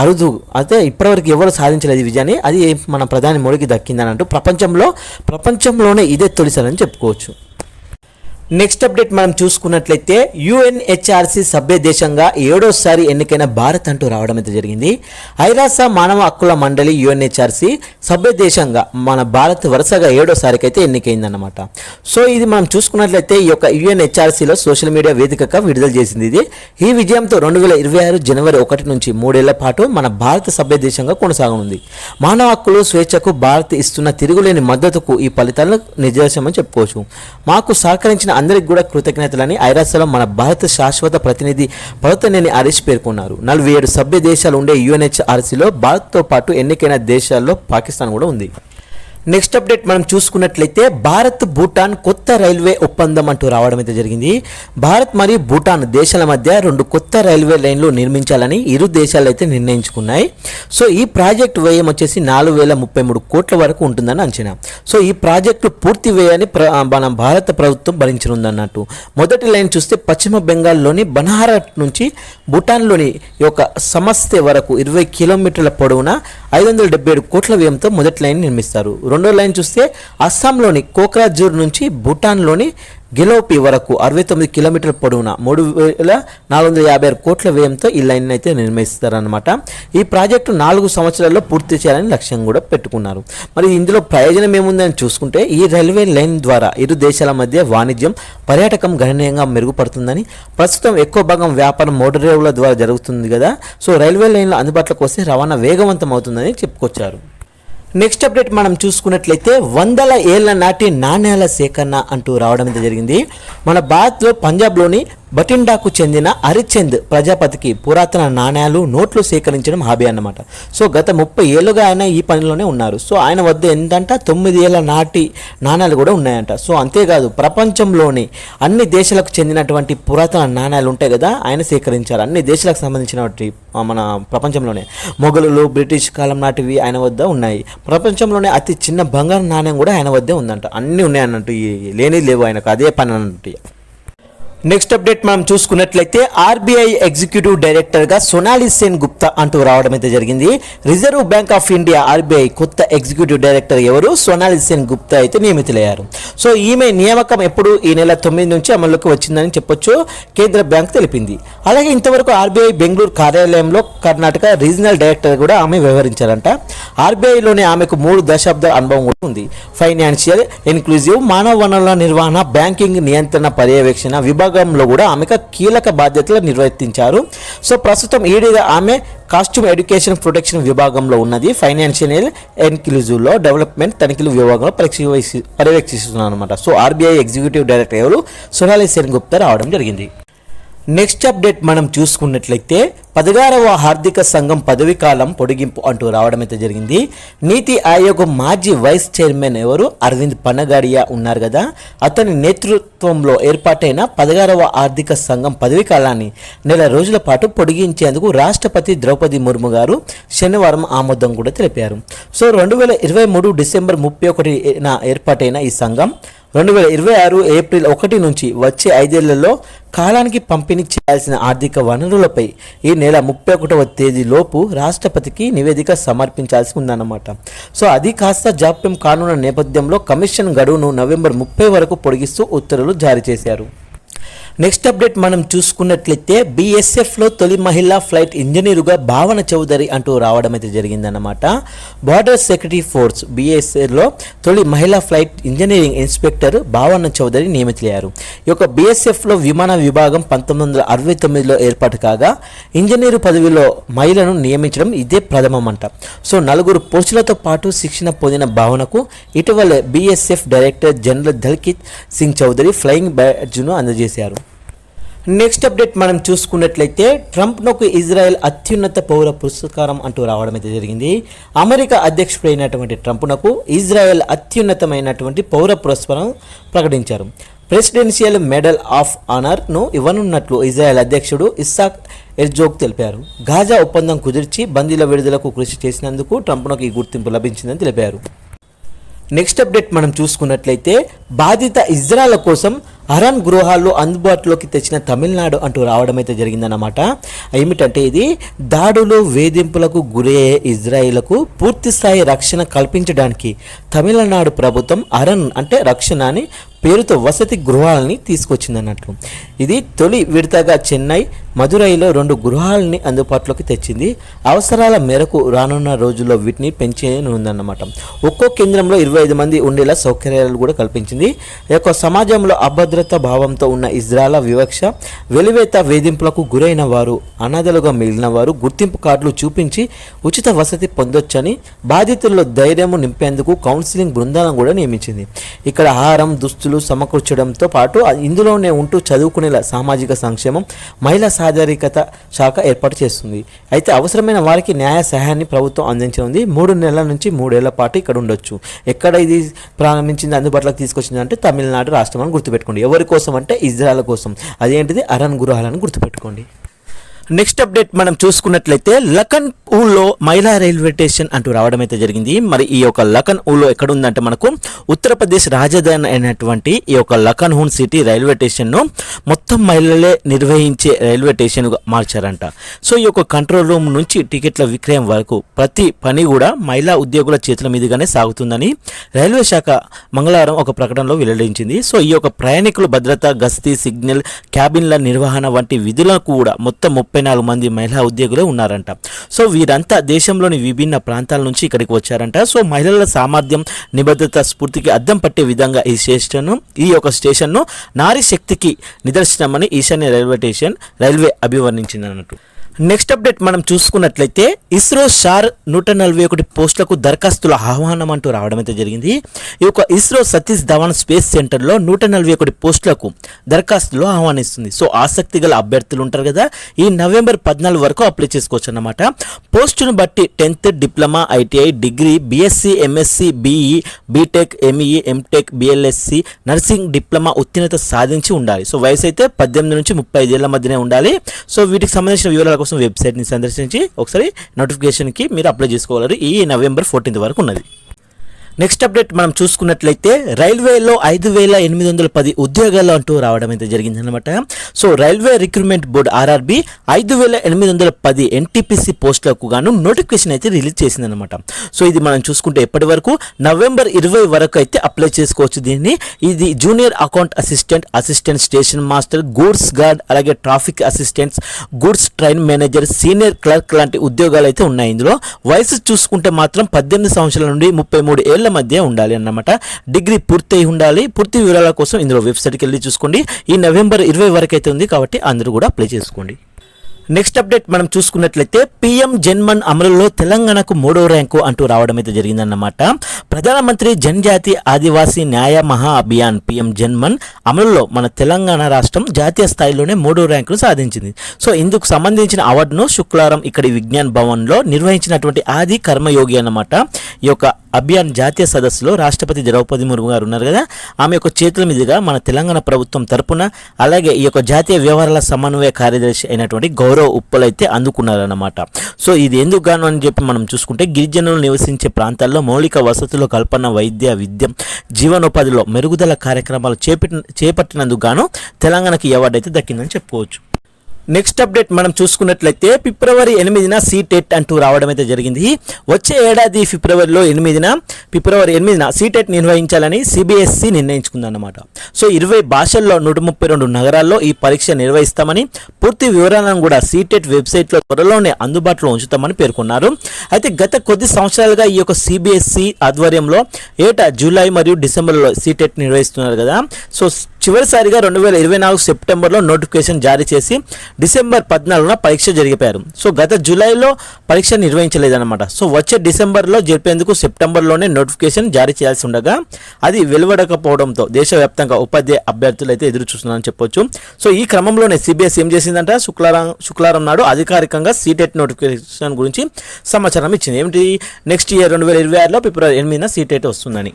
అరుదు. అయితే ఇప్పటివరకు ఎవరు సాధించలేదు ఈ విజయాన్ని. అది మన ప్రధాని మోడీకి దక్కిందని అంటూ ప్రపంచంలోనే ఇదే తొలిసారని చెప్పుకోవచ్చు. నెక్స్ట్ అప్డేట్ మనం చూసుకున్నట్లయితే యుఎన్హెచ్ఆర్సీ సభ్య దేశంగా 7వసారి ఎన్నికైన భారత్ అంటూ రావడం అయితే జరిగింది. ఐరాస మానవ హక్కుల మండలి యుఎన్హెచ్ఆర్సీ సభ్య దేశంగా మన భారత్ వరుసగా 7వసారికి అయితే ఎన్నికైందన్నమాట. సో ఇది మనం చూసుకున్నట్లయితే ఈ యొక్క యుఎన్హెచ్ఆర్సీలో సోషల్ మీడియా వేదికగా విడుదల చేసింది. ఈ విజయంతో 2026 జనవరి 1 నుంచి 3 ఏళ్ల పాటు మన భారత సభ్య దేశంగా కొనసాగనుంది. మానవ హక్కులు స్వేచ్ఛకు భారత్ ఇస్తున్న తిరుగులేని మద్దతుకు ఈ ఫలితాలను నిదర్శనమని చెప్పుకోవచ్చు. మాకు సహకరించిన అందరికి కూడా కృతజ్ఞతలని ఐరాసలో మన భారత శాశ్వత ప్రతినిధి పర్వతనేని హరీష్ పేర్కొన్నారు. 47 సభ్య దేశాలు ఉండే యుఎన్హెచ్ఆర్సీలో భారత్తో పాటు ఎన్నికైన దేశాల్లో పాకిస్తాన్ కూడా ఉంది. నెక్స్ట్ అప్డేట్ మనం చూసుకున్నట్లయితే భారత్ భూటాన్ కొత్త రైల్వే ఒప్పందం అంటూ రావడం అయితే జరిగింది. భారత్ మరియు భూటాన్ దేశాల మధ్య 2 కొత్త రైల్వే లైన్లు నిర్మించాలని ఇరు దేశాలు అయితే నిర్ణయించుకున్నాయి. సో ఈ ప్రాజెక్టు వ్యయం వచ్చేసి 4033 కోట్ల వరకు ఉంటుందని అంచనా. సో ఈ ప్రాజెక్టు పూర్తి వ్యయాన్ని మన భారత ప్రభుత్వం భరించనుందన్నట్టు. మొదటి లైన్ చూస్తే పశ్చిమ బెంగాల్లోని బనహారట్ నుంచి భూటాన్లోని యొక్క సమస్తే వరకు 20 కిలోమీటర్ల పొడవున 577 కోట్ల వ్యయంతో మొదటి లైన్ నిర్మిస్తారు. రెండో లైన్ చూస్తే అస్సాంలోని కోక్రాఝార్ నుంచి భూటాన్లోని గెలోపి వరకు 69 కిలోమీటర్ల పొడవున 3456 కోట్ల వ్యయంతో ఈ లైన్ అయితే నిర్మిస్తారనమాట. ఈ ప్రాజెక్టు 4 సంవత్సరాల్లో పూర్తి చేయాలని లక్ష్యం కూడా పెట్టుకున్నారు. మరి ఇందులో ప్రయోజనం ఏముందని చూసుకుంటే ఈ రైల్వే లైన్ ద్వారా ఇరు దేశాల మధ్య వాణిజ్యం, పర్యాటకం గణనీయంగా మెరుగుపడుతుందని, ప్రస్తుతం ఎక్కువ భాగం వ్యాపారం మోటార్ రైళ్ల ద్వారా జరుగుతుంది కదా. సో రైల్వే లైన్లు అందుబాటులోకి వస్తే రవాణా వేగవంతం అవుతుందని చెప్పుకొచ్చారు. నెక్స్ట్ అప్డేట్ మనం చూసుకున్నట్లయితే 100 ఏళ్ల నాటి నాణ్యాల సేకరణ అంటూ రావడం అయితే జరిగింది. మన భారత్లో పంజాబ్లోని బటిండాకు చెందిన హరిచంద్ ప్రజాపతికి పురాతన నాణ్యాలు, నోట్లు సేకరించడం హాబీ అన్నమాట. సో గత 30 ఏళ్ళుగా ఆయన ఈ పనిలోనే ఉన్నారు. సో ఆయన వద్ద ఏంటంట 9 ఏళ్ల నాటి నాణ్యాలు కూడా ఉన్నాయంట. సో అంతేకాదు ప్రపంచంలోని అన్ని దేశాలకు చెందినటువంటి పురాతన నాణ్యాలు ఉంటాయి కదా, ఆయన సేకరించారు. అన్ని దేశాలకు సంబంధించినటువంటి మన ప్రపంచంలోనే మొఘలులు, బ్రిటిష్ కాలం నాటివి ఆయన వద్ద ఉన్నాయి. ప్రపంచంలోనే అతి చిన్న బంగారు నాణ్యం కూడా ఆయన వద్దే ఉందంట. అన్నీ ఉన్నాయన్నట్టు, లేని లేవు ఆయనకు, అదే పని అన్నట్టు. నెక్స్ట్ అప్డేట్ మనం చూసుకున్నట్లయితే ఆర్బీఐ ఎగ్జిక్యూటివ్ డైరెక్టర్గా సోనాలి సేన్ గుప్తా అంటూ రావడం అయితే జరిగింది. Reserve bank of India RBI కొత్త ఎగ్జిక్యూటివ్ డైరెక్టర్ ఎవరు? సోనాలి సేన్ గుప్తా అయితే నియమితులయ్యారు. సో ఈమె నియామకం ఎప్పుడు? ఈ నెల 9 నుంచి అమల్లోకి వచ్చిందని చెప్పొచ్చు, కేంద్ర బ్యాంక్ తెలిపింది. అలాగే ఇంతవరకు ఆర్బీఐ బెంగళూరు కార్యాలయంలో కర్ణాటక రీజనల్ డైరెక్టర్ కూడా ఆమె వ్యవహరించారంట. ఆర్బీఐలోనే ఆమెకు 3 దశాబ్దాల అనుభవం కూడా ఉంది. ఫైనాన్షియల్ ఇన్క్లూజివ్, మానవ వనరుల నిర్వహణ, బ్యాంకింగ్ నియంత్రణ పర్యవేక్షణ విభాగంలో కూడా ఆమెకు కీలక బాధ్యతలు నిర్వర్తించారు. సో ప్రస్తుతం ఈడీగా ఆమె కాస్ట్యూమ్ ఎడ్యుకేషన్ ప్రొటెక్షన్ విభాగంలో ఉన్నది. ఫైనాన్షియల్ ఇన్క్లూజివ్లో డెవలప్మెంట్ తనిఖీల విభాగంలో పర్యవేక్షిస్తున్నారు అనమాట. సో ఆర్బీఐ ఎగ్జిక్యూటివ్ డైరెక్టర్ ఎవరు? సోనాలి సేన్ గుప్తా రావడం జరిగింది. నెక్స్ట్ అప్డేట్ మనం చూసుకున్నట్లయితే 16వ ఆర్థిక సంఘం పదవీ కాలం పొడిగింపు అంటూ రావడం అయితే జరిగింది. నీతి ఆయోగ్ మాజీ వైస్ చైర్మన్ ఎవరు? అరవింద్ పనగాడియా ఉన్నారు కదా, అతని నేతృత్వంలో ఏర్పాటైన 16వ ఆర్థిక సంఘం పదవీ కాలాన్ని నెల రోజుల పాటు పొడిగించేందుకు రాష్ట్రపతి ద్రౌపది ముర్ము గారు శనివారం ఆమోదం కూడా తెలిపారు. సో 2023 డిసెంబర్ 31న ఏర్పాటైన ఈ సంఘం 2026 ఏప్రిల్ 1 నుంచి వచ్చే 5 ఏళ్లలో కాలానికి పంపిణీ చేయాల్సిన ఆర్థిక వనరులపై ఈ నెల 31వ తేదీలోపు రాష్ట్రపతికి నివేదిక సమర్పించాల్సి ఉందన్నమాట. సో అది కాస్త జాప్యం కానున్న నేపథ్యంలో కమిషన్ గడువును నవంబర్ 30 వరకు పొడిగిస్తూ ఉత్తర్వులు జారీ చేశారు. నెక్స్ట్ అప్డేట్ మనం చూసుకున్నట్లయితే బీఎస్ఎఫ్లో తొలి మహిళా ఫ్లైట్ ఇంజనీరుగా భావన చౌదరి అంటూ రావడం అయితే జరిగిందన్నమాట. బార్డర్ సెక్యూరిటీ ఫోర్స్ బీఎస్ఎఫ్లో తొలి మహిళా ఫ్లైట్ ఇంజనీరింగ్ ఇన్స్పెక్టర్ భావన చౌదరి నియమితులయ్యారు. ఈ యొక్క బీఎస్ఎఫ్లో విమాన విభాగం 1969లో ఏర్పాటు కాగా ఇంజనీరు పదవిలో మహిళను నియమించడం ఇదే ప్రథమమంట. సో 4 పోస్టులతో పాటు శిక్షణ పొందిన భావనకు ఇటీవల BSF director general Daljit Singh Chaudhary flying బ్యాడ్జ్ను అందజేశారు. నెక్స్ట్ అప్డేట్ మనం చూసుకున్నట్లయితే ట్రంప్నకు ఇజ్రాయెల్ అత్యున్నత పౌర పురస్కారం అంటూ రావడం అయితే జరిగింది. అమెరికా అధ్యక్షుడైనటువంటి ట్రంప్నకు ఇజ్రాయెల్ అత్యున్నతమైనటువంటి పౌర పురస్కారం ప్రకటించారు. ప్రెసిడెన్షియల్ మెడల్ ఆఫ్ ఆనర్ను ఇవ్వనున్నట్లు ఇజ్రాయెల్ అధ్యక్షుడు ఇస్సాక్ హెర్జోగ్ తెలిపారు. గాజా ఒప్పందం కుదిర్చి బందీల విడుదలకు కృషి చేసినందుకు ట్రంప్నకు ఈ గుర్తింపు లభించిందని తెలిపారు. నెక్స్ట్ అప్డేట్ మనం చూసుకున్నట్లయితే బాధిత ఇజ్రాయెల్ కోసం అరన్ గృహాల్లో అందుబాటులోకి తెచ్చిన తమిళనాడు అంటూ రావడం అయితే జరిగిందన్నమాట. ఏమిటంటే ఇది దాడులు, వేధింపులకు గురయ్యే ఇజ్రాయిల్కు పూర్తిస్థాయి రక్షణ కల్పించడానికి తమిళనాడు ప్రభుత్వం అరన్ అంటే రక్షణ అని పేరుతో వసతి గృహాలని తీసుకొచ్చిందన్నట్లు. ఇది తొలి విడతగా చెన్నై, మదురైలో 2 గృహాలని అందుబాటులోకి తెచ్చింది. అవసరాల మేరకు రానున్న రోజుల్లో వీటిని పెంచనుందన్నమాట. ఒక్కో కేంద్రంలో 25 మంది ఉండేలా సౌకర్యాలు కూడా కల్పించింది. ఈ యొక్క సమాజంలో అభద్రతా భావంతో ఉన్న ఇజ్రాయల వివక్ష, వెలివేత వేధింపులకు గురైన వారు, అనాథలుగా మిగిలిన వారు గుర్తింపు కార్డులు చూపించి ఉచిత వసతి పొందొచ్చని బాధితుల్లో ధైర్యం నింపేందుకు కౌన్సిలింగ్ బృందాలను కూడా నియమించింది. ఇక్కడ ఆహారం, దుస్తులు సమకూర్చడంతో పాటు ఇందులోనే ఉంటూ చదువుకునేలా సామాజిక సంక్షేమం, మహిళా సాధారికత శాఖ ఏర్పాటు చేస్తుంది. అయితే అవసరమైన వారికి న్యాయ సహాయాన్ని ప్రభుత్వం అందించనుంది. 3 నెలల నుంచి 3 ఏళ్ల పాటు ఇక్కడ ఉండొచ్చు. ఎక్కడ ఇది ప్రారంభించింది, అందుబాటులోకి తీసుకొచ్చింది అంటే తమిళనాడు రాష్ట్రం అని గుర్తుపెట్టుకోండి. ఎవరి కోసం అంటే ఇజ్రాయల్ కోసం. అదేంటిది అరణ్ గృహాలను గుర్తుపెట్టుకోండి. నెక్స్ట్ అప్డేట్ మనం చూసుకున్నట్లయితే లఖన్పూర్లో మహిళా రైల్వే స్టేషన్ అంటూ రావడం అయితే జరిగింది. మరి ఈ యొక్క లఖన్పూర్లో ఎక్కడ ఉందంటే మనకు ఉత్తరప్రదేశ్ రాజధాని అయినటువంటి ఈ యొక్క లఖన్పూర్ సిటీ రైల్వే స్టేషన్ను మొత్తం మహిళలే నిర్వహించే రైల్వే స్టేషన్గా మార్చారంట. సో ఈ యొక్క కంట్రోల్ రూమ్ నుంచి టికెట్ల విక్రయం వరకు ప్రతి పని కూడా మహిళా ఉద్యోగుల చేతుల మీదుగానే సాగుతుందని రైల్వే శాఖ మంగళవారం ఒక ప్రకటనలో వెల్లడించింది. సో ఈ యొక్క ప్రయాణికుల భద్రత, గస్తీ, సిగ్నల్, క్యాబిన్ల నిర్వహణ వంటి విధులకు కూడా మొత్తం 34 మంది మహిళా ఉద్యోగులు ఉన్నారంట. సో వీరంతా దేశంలోని విభిన్న ప్రాంతాల నుంచి ఇక్కడికి వచ్చారంట. సో మహిళల సామర్థ్యం, నిబద్ధత, స్ఫూర్తికి అద్దం పట్టే విధంగా ఈ యొక్క స్టేషన్ను నారీ శక్తికి నిదర్శనమని ఈశాన్య రైల్వే అభివర్ణించింది అన్నట్టు. నెక్స్ట్ అప్డేట్ మనం చూసుకున్నట్లయితే ఇస్రో షార్ 141 పోస్టులకు దరఖాస్తుల ఆహ్వానం అంటూ రావడం అయితే జరిగింది. ఈ యొక్క ఇస్రో సతీష్ ధవన్ స్పేస్ సెంటర్లో 141 పోస్టులకు దరఖాస్తులు ఆహ్వానిస్తుంది. సో ఆసక్తి గల అభ్యర్థులు ఉంటారు కదా, ఈ నవంబర్ 14 వరకు అప్లై చేసుకోవచ్చు అన్నమాట. పోస్టును బట్టి 10th, diploma, ITI, degree, BSc, MSc, BE, BTech, ME, MTech, BLSc, nursing diploma ఉత్తీర్ణత సాధించి ఉండాలి. సో వయసు అయితే 18 నుంచి 35 ఏళ్ల మధ్యనే ఉండాలి. సో వీటికి సంబంధించిన వివరాల కోసం వెబ్సైట్ని సందర్శించి ఒకసారి నోటిఫికేషన్కి మీరు అప్లై చేసుకోగలరు. ఈ నవంబర్ 14 వరకు ఉన్నది. నెక్స్ట్ అప్డేట్ మనం చూసుకున్నట్లయితే రైల్వేలో 5,810 ఉద్యోగాలు అంటూ రావడం అయితే జరిగిందనమాట. So railway recruitment board RRB 5,810 NTPC పోస్టులకు గాను నోటిఫికేషన్ అయితే రిలీజ్ చేసిందనమాట. సో ఇది మనం చూసుకుంటే ఎప్పటి వరకు నవంబర్ 20 వరకు అయితే అప్లై చేసుకోవచ్చు దీన్ని. ఇది junior account assistant, assistant station master, goods guard, అలాగే traffic assistants, goods train manager, senior clerk లాంటి ఉద్యోగాలు అయితే ఉన్నాయి. ఇందులో వయసు చూసుకుంటే మాత్రం 18 సంవత్సరాల నుండి 33 ఏళ్ల మధ్య ఉండాలి అన్నమాట. డిగ్రీ పూర్తి అయి ఉండాలి. పూర్తి వివరాల కోసం ఇందులో వెబ్సైట్కి వెళ్ళి చూసుకోండి. ఈ నవంబర్ 20 వరకు అయితే ఉంది కాబట్టి అందరూ కూడా అప్లై చేసుకోండి. నెక్స్ట్ అప్డేట్ మనం చూసుకున్నట్లయితే పీఎం జన్మన్ అమలులో తెలంగాణకు 3వ ర్యాంకు అంటూ రావడం అయితే జరిగిందన్నమాట. ప్రధానమంత్రి జనజాతి ఆదివాసీ న్యాయ మహా అభియాన్ పీఎం జన్మన్ అమలులో మన తెలంగాణ రాష్ట్రం జాతీయ స్థాయిలోనే 3వ ర్యాంకును సాధించింది. సో ఇందుకు సంబంధించిన అవార్డును శుక్రవారం ఇక్కడి విజ్ఞాన్ భవన్లో నిర్వహించినటువంటి ఆది కర్మయోగి అన్నమాట. ఈ యొక్క అభియాన్ జాతీయ సదస్సులో రాష్ట్రపతి ద్రౌపది ముర్ము గారు ఉన్నారు కదా, ఆమె యొక్క చేతుల మీదుగా మన తెలంగాణ ప్రభుత్వం తరపున అలాగే ఈ యొక్క జాతీయ వ్యవహారాల సమన్వయ కార్యదర్శి అయినటువంటి గౌరవ్ ఉప్పలైతే అందుకున్నారన్నమాట. సో ఇది ఎందుకు గాను అని చెప్పి మనం చూసుకుంటే గిరిజనులు నివసించే ప్రాంతాల్లో మౌలిక వసతుల కల్పన, వైద్య, విద్య, జీవనోపాధిలో మెరుగుదల కార్యక్రమాలు చేపట్టినందుకు గాను తెలంగాణకి ఈ అవార్డు అయితే దక్కిందని చెప్పుకోవచ్చు. నెక్స్ట్ అప్డేట్ మనం చూసుకున్నట్లయితే ఫిబ్రవరి 8న సీటెట్ అంటూ రావడం అయితే జరిగింది. వచ్చే ఏడాది ఫిబ్రవరి 8న సీటెట్ నిర్వహించాలని సిబిఎస్ఈ నిర్ణయించుకుందన్నమాట. సో 20 భాషల్లో 132 నగరాల్లో ఈ పరీక్ష నిర్వహిస్తామని, పూర్తి వివరాలను కూడా సీటెట్ వెబ్సైట్లో త్వరలోనే అందుబాటులో ఉంచుతామని పేర్కొన్నారు. అయితే గత కొద్ది సంవత్సరాలుగా ఈ యొక్క సిబిఎస్ఈ ఆధ్వర్యంలో ఏటా జూలై మరియు డిసెంబర్లో సీటెట్ నిర్వహిస్తున్నారు కదా. సో చివరిసారిగా 2024 సెప్టెంబర్లో నోటిఫికేషన్ జారీ చేసి డిసెంబర్ 14న పరీక్ష జరిపారు. సో గత జూలైలో పరీక్ష నిర్వహించలేదన్నమాట. సో వచ్చే డిసెంబర్లో జరిపేందుకు సెప్టెంబర్లోనే నోటిఫికేషన్ జారీ చేయాల్సి ఉండగా అది వెలువడకపోవడంతో దేశవ్యాప్తంగా ఉపాధ్యాయ అభ్యర్థులు అయితే ఎదురు చూస్తున్నారని చెప్పొచ్చు. సో ఈ క్రమంలోనే సిబిఎస్ఈ ఏం చేసిందంటే శుక్రవారం నాడు అధికారికంగా సీటెట్ నోటిఫికేషన్ గురించి సమాచారం ఇచ్చింది. ఏమిటి, నెక్స్ట్ ఇయర్ 2026లో ఫిబ్రవరి 8న సీటెట్ వస్తుందని.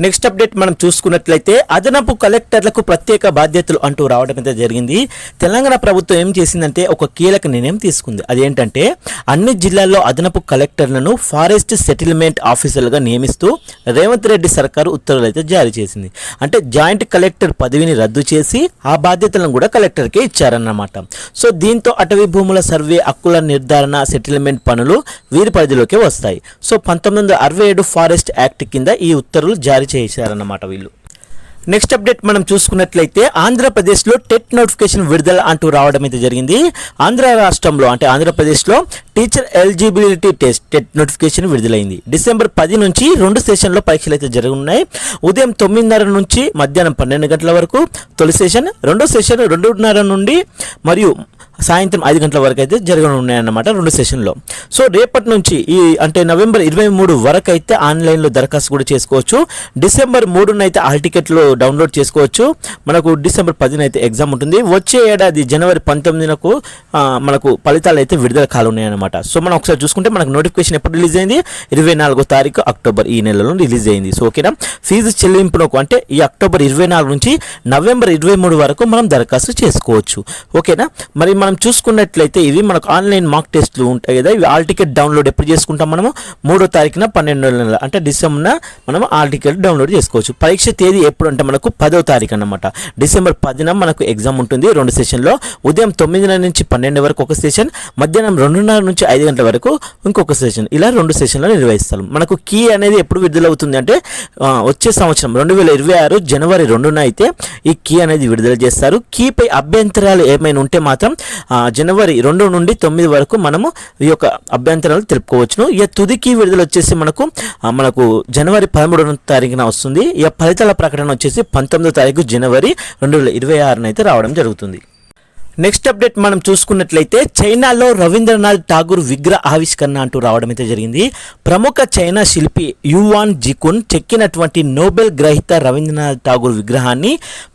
నెక్స్ట్ అప్డేట్ మనం చూసుకున్నట్లయితే అదనపు కలెక్టర్లకు ప్రత్యేక బాధ్యతలు అంటూ రావడం అయితే జరిగింది. తెలంగాణ ప్రభుత్వం ఏం చేసిందంటే ఒక కీలక నిర్ణయం తీసుకుంది. అదేంటంటే అన్ని జిల్లాల్లో అదనపు కలెక్టర్లను ఫారెస్ట్ సెటిల్మెంట్ ఆఫీసర్లుగా నియమిస్తూ రేవంత్ రెడ్డి సర్కారు ఉత్తర్వులు అయితే జారీ చేసింది. అంటే జాయింట్ కలెక్టర్ పదవిని రద్దు చేసి ఆ బాధ్యతలను కూడా కలెక్టర్కే ఇచ్చారన్నమాట. సో దీంతో అటవీ భూముల సర్వే, హక్కుల నిర్ధారణ, సెటిల్మెంట్ పనులు వీరి పరిధిలోకి వస్తాయి. సో 1967 ఫారెస్ట్ యాక్ట్ కింద ఈ ఉత్తర్వులు జారీ చేశారన్నమాట వీళ్ళు. నెక్స్ట్ అప్డేట్ మనం చూసుకున్నట్లయితే ఆంధ్రప్రదేశ్లో టెట్ నోటిఫికేషన్ విడుదల అంటూ రావడం అయితే జరిగింది. ఆంధ్ర రాష్ట్రంలో అంటే ఆంధ్రప్రదేశ్లో teacher eligibility test TET notification విడుదలైంది. డిసెంబర్ 10 నుంచి 2 సెషన్లో పరీక్షలు అయితే జరుగుతున్నాయి. ఉదయం 9:30 నుంచి మధ్యాహ్నం 12 గంటల వరకు తొలి సెషన్, రెండో సెషన్ 2:30 నుండి మరియు సాయంత్రం 5 గంటల వరకు అయితే జరగనున్నాయన్నమాట 2 సెషన్లో. సో రేపటి నుంచి అంటే నవంబర్ 23 వరకు అయితే ఆన్లైన్లో దరఖాస్తు కూడా చేసుకోవచ్చు. డిసెంబర్ 3న అయితే హాల్ టికెట్లు డౌన్లోడ్ చేసుకోవచ్చు. మనకు డిసెంబర్ 10న అయితే ఎగ్జామ్ ఉంటుంది. వచ్చే ఏడాది జనవరి 19కు మనకు ఫలితాలు అయితే విడుదల కానున్నాయన్నమాట. సో మనం ఒకసారి చూసుకుంటే మనకు నోటిఫికేషన్ ఎప్పుడు రిలీజ్ అయింది? 24వ తారీఖు అక్టోబర్ ఈ నెలలో రిలీజ్ అయింది. సో ఓకేనా, ఫీజు చెల్లింపునకు అంటే ఈ అక్టోబర్ 24 నుంచి నవంబర్ 23 వరకు మనం దరఖాస్తు చేసుకోవచ్చు. ఓకేనా, మరి మనం చూసుకున్నట్లయితే ఇవి మనకు ఆన్లైన్ మాక్ టెస్ట్లు ఉంటాయి కదా, ఇవి హాల్ టికెట్ డౌన్లోడ్ ఎప్పుడు చేసుకుంటాం మనము? 3వ తారీఖున 12వ నెల అంటే డిసెంబర్న మనం హాల్ టికెట్ డౌన్లోడ్ చేసుకోవచ్చు. పరీక్ష తేదీ ఎప్పుడు అంటే మనకు 10వ తారీఖు అన్నమాట. డిసెంబర్ 10న మనకు ఎగ్జామ్ ఉంటుంది 2 సెషన్లో. ఉదయం 9 నుంచి 12 వరకు ఒక సెషన్, మధ్యాహ్నం 2:30 నుంచి 5 గంటల వరకు ఇంకొక సెషన్, ఇలా 2 సెషన్లు నిర్వహిస్తారు. మనకు కీ అనేది ఎప్పుడు విడుదలవుతుంది అంటే వచ్చే సంవత్సరం 2026 జనవరి 2న అయితే ఈ కీ అనేది విడుదల చేస్తారు. కీపై అభ్యంతరాలు ఏమైనా ఉంటే మాత్రం జనవరి 2 నుండి 9 వరకు మనము ఈ యొక్క అభ్యంతరాలు తెలుపుకోవచ్చును. ఇక తుది కీ విడుదల వచ్చేసి మనకు జనవరి 13వ తారీఖున వస్తుంది. ఇక ఫలితాల ప్రకటన వచ్చేసి 19వ తారీఖు జనవరి 2026 అయితే రావడం జరుగుతుంది. నెక్స్ట్ అప్డేట్ మనం చూసుకున్నట్లయితే చైనాలో రవీంద్రనాథ్ ఠాగూర్ విగ్రహ ఆవిష్కరణ అంటూ రావడం అయితే జరిగింది. ప్రముఖ చైనా శిల్పి యువాన్ జికున్ చెక్కినటువంటి నోబెల్ గ్రహీత రవీంద్రనాథ్ ఠాగూర్ విగ్రహాన్ని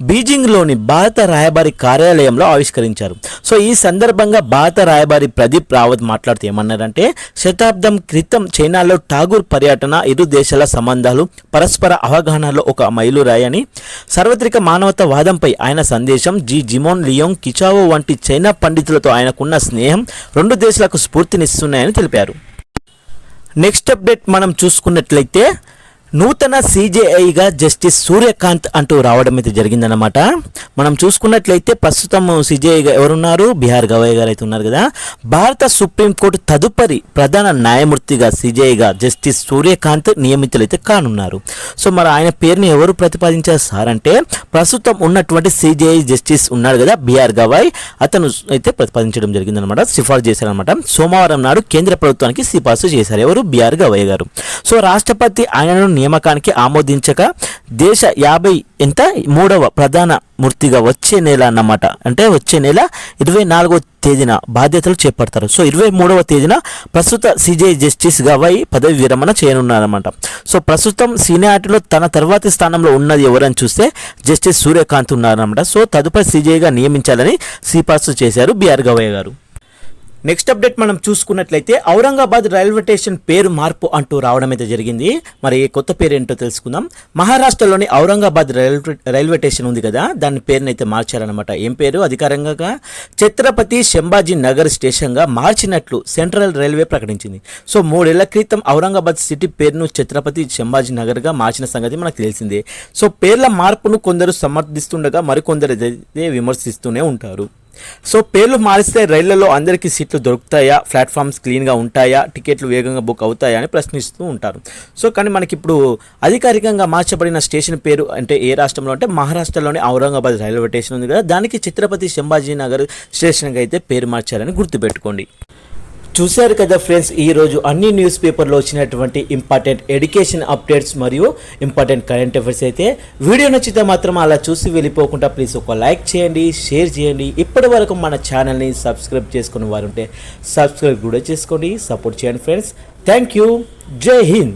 బీజింగ్లోని భారత రాయబారి కార్యాలయంలో ఆవిష్కరించారు. సో ఈ సందర్భంగా భారత రాయబారి ప్రదీప్ రావత్ మాట్లాడుతూ ఏమన్నారంటే, శతాబ్దం క్రితం చైనాలో ఠాగూర్ పర్యటన ఇరు దేశాల సంబంధాలు పరస్పర అవగాహనలో ఒక మైలురాయి అని, సార్వత్రిక మానవతావాదంపై ఆయన సందేశం, జిమోన్ లియోంగ్ కిచావో వంటి చైనా పండితులతో ఆయనకున్న స్నేహం 2 దేశాలకు స్ఫూర్తినిస్తున్నాయని తెలిపారు. నెక్స్ట్ అప్డేట్ మనం చూసుకున్నట్లయితే నూతన సిజేఐగా జస్టిస్ సూర్యకాంత్ అంటూ రావడం అయితే జరిగిందనమాట. మనం చూసుకున్నట్లయితే ప్రస్తుతం సిజేఐగా ఎవరున్నారు? బిఆర్ గవాయ్ గారు అయితే ఉన్నారు కదా. భారత సుప్రీంకోర్టు తదుపరి ప్రధాన న్యాయమూర్తిగా సిజేఐగా జస్టిస్ సూర్యకాంత్ నియమితులైతే కానున్నారు. సో మరి ఆయన పేరుని ఎవరు ప్రతిపాదించారు సార్ అంటే, ప్రస్తుతం ఉన్నటువంటి సిజేఐ జస్టిస్ ఉన్నాడు కదా బిఆర్ గవాయ్, అతను అయితే ప్రతిపాదించడం జరిగిందనమాట, సిఫార్సు చేశారనమాట. సోమవారం నాడు కేంద్ర ప్రభుత్వానికి సిఫార్సు చేశారు ఎవరు? బిఆర్ గవాయ్ గారు. సో రాష్ట్రపతి ఆయనను నియామకానికి ఆమోదించక దేశ 53వ ప్రధాన మూర్తిగా వచ్చే నెల అన్నమాట, అంటే వచ్చే నెల 24వ తేదీన బాధ్యతలు చేపడతారు. సో 23వ తేదీన ప్రస్తుత సిజేఐ జస్టిస్ గవాయ్ పదవి విరమణ చేయనున్నారన్నమాట. సో ప్రస్తుతం సీనియారిటీలో తన తర్వాతి స్థానంలో ఉన్నది ఎవరని చూస్తే జస్టిస్ సూర్యకాంత్ ఉన్నారన్నమాట. సో తదుపరి సిజేఐగా నియమించాలని సిఫార్సు చేశారు బిఆర్ గవాయ్ గారు. నెక్స్ట్ అప్డేట్ మనం చూసుకున్నట్లయితే ఔరంగాబాద్ రైల్వే స్టేషన్ పేరు మార్పు అంటూ రావడం అయితే జరిగింది. మరి కొత్త పేరు ఏంటో తెలుసుకుందాం. మహారాష్ట్రలోని ఔరంగాబాద్ రైల్వే స్టేషన్ ఉంది కదా, దాని పేరుని అయితే మార్చారనమాట. ఏం పేరు? అధికారికంగా ఛత్రపతి సంభాజీ నగర్ స్టేషన్గా మార్చినట్లు సెంట్రల్ రైల్వే ప్రకటించింది. సో 3 ఏళ్ల క్రితం ఔరంగాబాద్ సిటీ పేరును ఛత్రపతి సంభాజీ నగర్గా మార్చిన సంగతి మనకు తెలిసిందే. సో పేర్ల మార్పును కొందరు సమర్థిస్తుండగా మరికొందరు విమర్శిస్తూనే ఉంటారు. సో పేర్లు మారిస్తే రైళ్లలో అందరికీ సీట్లు దొరుకుతాయా, ప్లాట్ఫామ్స్ క్లీన్గా ఉంటాయా, టికెట్లు వేగంగా బుక్ అవుతాయా అని ప్రశ్నిస్తూ ఉంటారు. సో కానీ మనకి ఇప్పుడు అధికారికంగా మార్చబడిన స్టేషన్ పేరు అంటే ఏ రాష్ట్రంలో అంటే మహారాష్ట్రలోని ఔరంగాబాద్ రైల్వే స్టేషన్ ఉంది కదా, దానికి ఛత్రపతి సంభాజీ నగర్ స్టేషన్గా అయితే పేరు మార్చారని గుర్తుపెట్టుకోండి. చూశారు కదా ఫ్రెండ్స్, ఈరోజు అన్ని న్యూస్ పేపర్లో వచ్చినటువంటి ఇంపార్టెంట్ ఎడ్యుకేషన్ అప్డేట్స్ మరియు ఇంపార్టెంట్ కరెంట్ అఫైర్స్ అయితే. వీడియో నచ్చితే మాత్రం అలా చూసి వెళ్ళిపోకుండా ప్లీజ్ ఒక లైక్ చేయండి, షేర్ చేయండి. ఇప్పటి వరకు మన ఛానల్ని సబ్స్క్రైబ్ చేసుకుని వారు ఉంటే సబ్స్క్రైబ్ కూడా చేసుకోండి, సపోర్ట్ చేయండి ఫ్రెండ్స్. Thank you. జై హింద్.